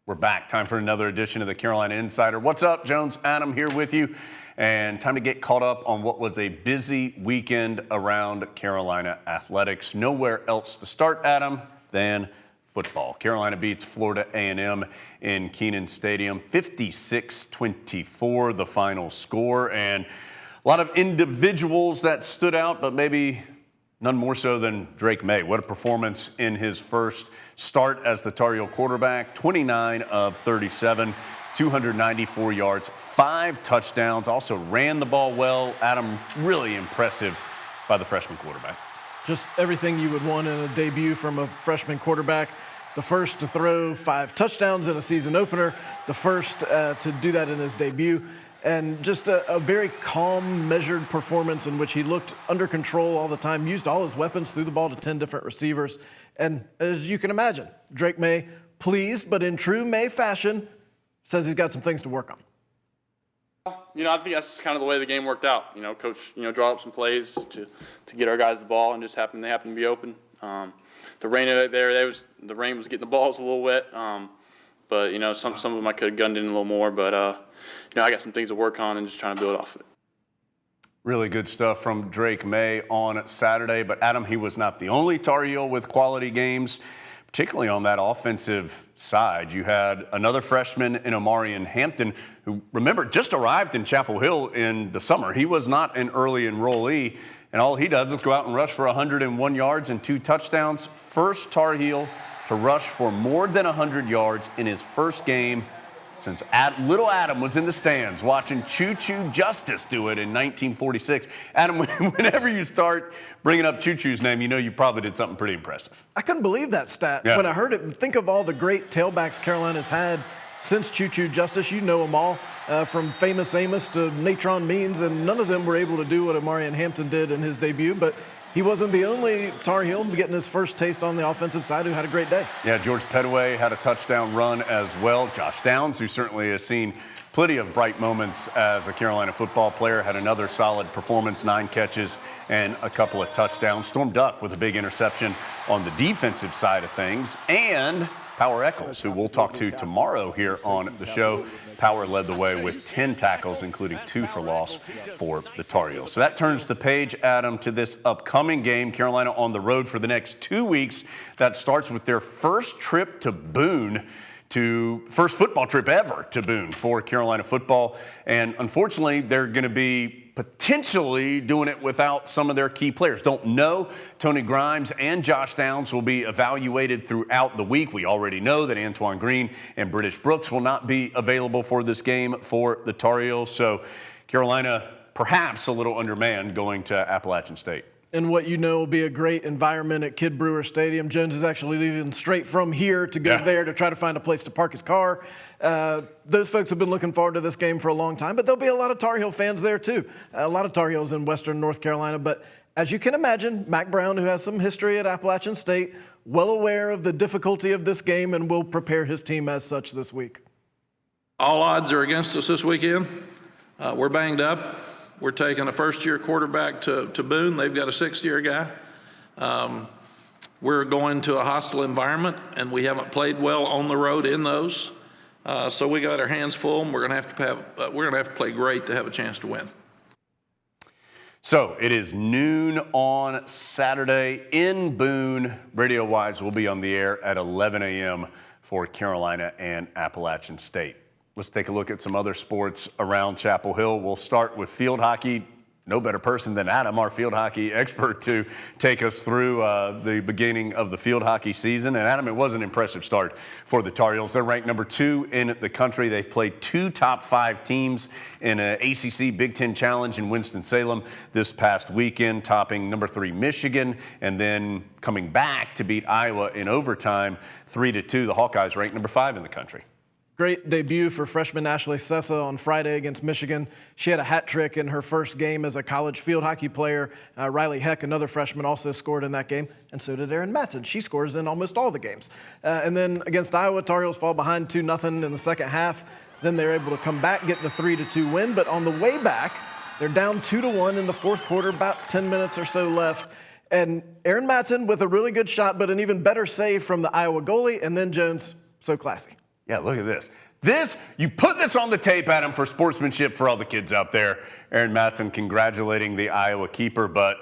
We're back. Time for another edition of the Carolina Insider. What's up, Jones? Adam here with you. And time to get caught up on what was a busy weekend around Carolina athletics. Nowhere else to start, Adam, than football. Carolina beats Florida A&M in Kenan Stadium, 56-24, the final score. And a lot of individuals that stood out, but maybe none more so than Drake May. What a performance in his first start as the Tar Heel quarterback. 29 of 37, 294 yards, 5 touchdowns. Also ran the ball well. Adam, really impressive by the freshman quarterback. Just everything you would want in a debut from a freshman quarterback. The first to throw 5 touchdowns in a season opener. The first to do that in his debut. And just a very calm, measured performance in which he looked under control all the time, used all his weapons, threw the ball to 10 different receivers. And as you can imagine, Drake May, pleased, but in true May fashion, says he's got some things to work on. I think that's kind of the way the game worked out. Coach, draw up some plays to get our guys the ball, and just they happened to be open. The rain there, the rain was getting the balls a little wet, but some of them I could have gunned in a little more, but I got some things to work on and just trying to build off of it. Really good stuff from Drake May on Saturday, but Adam, he was not the only Tar Heel with quality games, particularly on that offensive side. You had another freshman in Omarion Hampton, who, remember, just arrived in Chapel Hill in the summer. He was not an early enrollee, and all he does is go out and rush for 101 yards and 2 touchdowns. First Tar Heel to rush for more than 100 yards in his first game since little Adam was in the stands watching Choo Choo Justice do it in 1946. Adam, whenever you start bringing up Choo Choo's name, you probably did something pretty impressive. I couldn't believe that stat. Yeah. When I heard it, think of all the great tailbacks Carolina's had since Choo Choo Justice. You know them all, from Famous Amos to Natron Means, and none of them were able to do what Omarion Hampton did in his debut, but he wasn't the only Tar Heel getting his first taste on the offensive side who had a great day. Yeah, George Pettaway had a touchdown run as well. Josh Downs, who certainly has seen plenty of bright moments as a Carolina football player, had another solid performance, 9 catches and a couple of touchdowns. Storm Duck with a big interception on the defensive side of things. And Power Eccles, who we'll talk to tomorrow here on the show. Power led the way with 10 tackles, including 2 for loss for the Tar Heels. So that turns the page, Adam, to this upcoming game. Carolina on the road for the next 2 weeks. That starts with their first trip to Boone, first football trip ever to Boone for Carolina football. And unfortunately, they're going to be potentially doing it without some of their key players. Don't know. Tony Grimes and Josh Downs will be evaluated throughout the week. We already know that Antoine Green and British Brooks will not be available for this game for the Tar Heels. So Carolina perhaps a little undermanned going to Appalachian State. And what will be a great environment at Kid Brewer Stadium. Jones is actually leaving straight from here to go there to try to find a place to park his car. Those folks have been looking forward to this game for a long time, but there'll be a lot of Tar Heel fans there too. A lot of Tar Heels in Western North Carolina, but as you can imagine, Mack Brown, who has some history at Appalachian State, well aware of the difficulty of this game and will prepare his team as such this week. All odds are against us this weekend. We're banged up. We're taking a first-year quarterback to Boone. They've got a 6th-year guy. We're going to a hostile environment, and we haven't played well on the road in those. So we got our hands full, and we're going to have to play great to have a chance to win. So it is noon on Saturday in Boone. Radio-wise, we'll be on the air at 11 a.m. for Carolina and Appalachian State. Let's take a look at some other sports around Chapel Hill. We'll start with field hockey. No better person than Adam, our field hockey expert, to take us through the beginning of the field hockey season. And Adam, it was an impressive start for the Tar Heels. They're ranked number 2 in the country. They've played 2 top 5 teams in an ACC Big Ten Challenge in Winston-Salem this past weekend, topping number 3 Michigan, and then coming back to beat Iowa in overtime 3-2. The Hawkeyes ranked number 5 in the country. Great debut for freshman Ashley Sessa on Friday against Michigan. She had a hat trick in her first game as a college field hockey player. Riley Heck, another freshman, also scored in that game, and so did Erin Matson. She scores in almost all the games. And then against Iowa, Tar Heels fall behind 2-0 in the second half. Then they're able to come back, get the 3-2 win. But on the way back, they're down 2-1 in the fourth quarter, about 10 minutes or so left. And Erin Matson with a really good shot, but an even better save from the Iowa goalie, and then Jones, so classy. Yeah, look at this. You put this on the tape, Adam, for sportsmanship for all the kids out there. Aaron Matson congratulating the Iowa keeper, but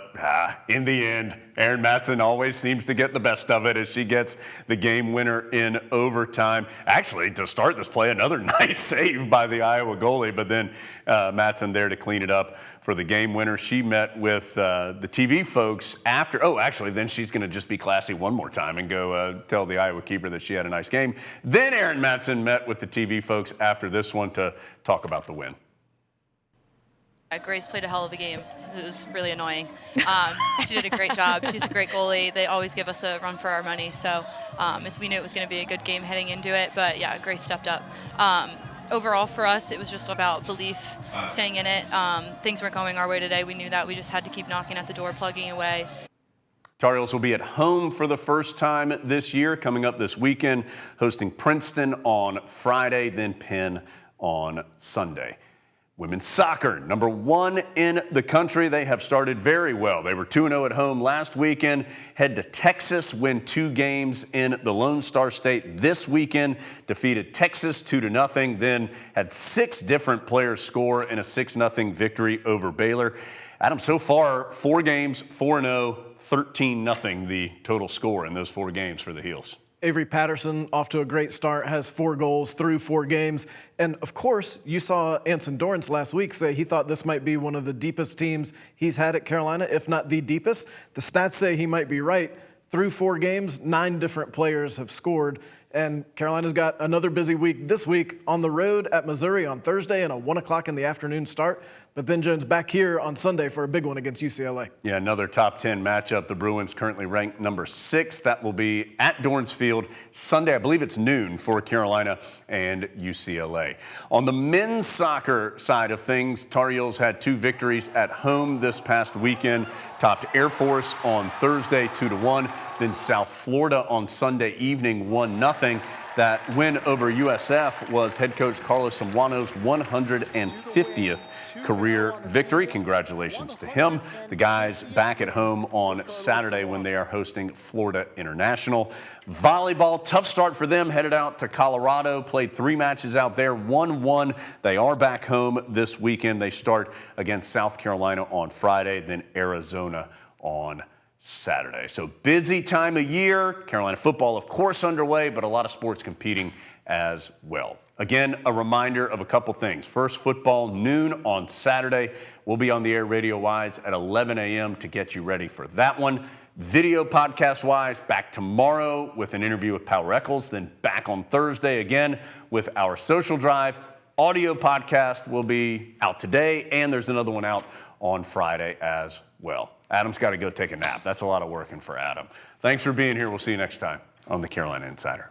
in the end, Aaron Matson always seems to get the best of it as she gets the game winner in overtime. Actually, to start this play, another nice save by the Iowa goalie, but then Matson there to clean it up for the game winner. She met with the TV folks after. Oh, actually, then she's going to just be classy one more time and go tell the Iowa keeper that she had a nice game. Then Aaron Matson met with the TV folks after this one to talk about the win. Grace played a hell of a game. It was really annoying. She did a great job. She's a great goalie. They always give us a run for our money, so we knew it was going to be a good game heading into it, but yeah, Grace stepped up. Overall for us, it was just about belief, staying in it. Things weren't going our way today. We knew that. We just had to keep knocking at the door, plugging away. Tar Heels will be at home for the first time this year, coming up this weekend, hosting Princeton on Friday, then Penn on Sunday. Women's soccer, number 1 in the country. They have started very well. They were 2-0 at home last weekend. Head to Texas, win 2 games in the Lone Star State this weekend. Defeated Texas 2-0. Then had 6 different players score in a 6-0 victory over Baylor. Adam, so far, 4 games, 4-0, 13-0 the total score in those 4 games for the Heels. Avery Patterson off to a great start, has 4 goals through 4 games. And of course, you saw Anson Dorrance last week say he thought this might be one of the deepest teams he's had at Carolina, if not the deepest. The stats say he might be right. Through 4 games, 9 different players have scored. And Carolina's got another busy week this week on the road at Missouri on Thursday and a 1 o'clock in the afternoon start. But then Jones back here on Sunday for a big one against UCLA. Yeah, another top 10 matchup. The Bruins currently ranked number 6. That will be at Dorrance Field Sunday. I believe it's noon for Carolina and UCLA. On the men's soccer side of things, Tar Heels had 2 victories at home this past weekend. Topped Air Force on Thursday 2-1. Then South Florida on Sunday evening 1-0. That win over USF was head coach Carlos Zambrano's 150th career victory. Congratulations to him. The guys back at home on Saturday when they are hosting Florida International. Volleyball, tough start for them. Headed out to Colorado, played 3 matches out there, 1-1. They are back home this weekend. They start against South Carolina on Friday, then Arizona on Saturday. So busy time of year. Carolina football, of course, underway, but a lot of sports competing as well. Again, a reminder of a couple things. First, football, noon on Saturday. We'll be on the air radio-wise at 11 a.m. to get you ready for that one. Video podcast-wise, back tomorrow with an interview with Power Eccles, then back on Thursday again with our social drive. Audio podcast will be out today, and there's another one out on Friday as well. Adam's got to go take a nap. That's a lot of working for Adam. Thanks for being here. We'll see you next time on the Carolina Insider.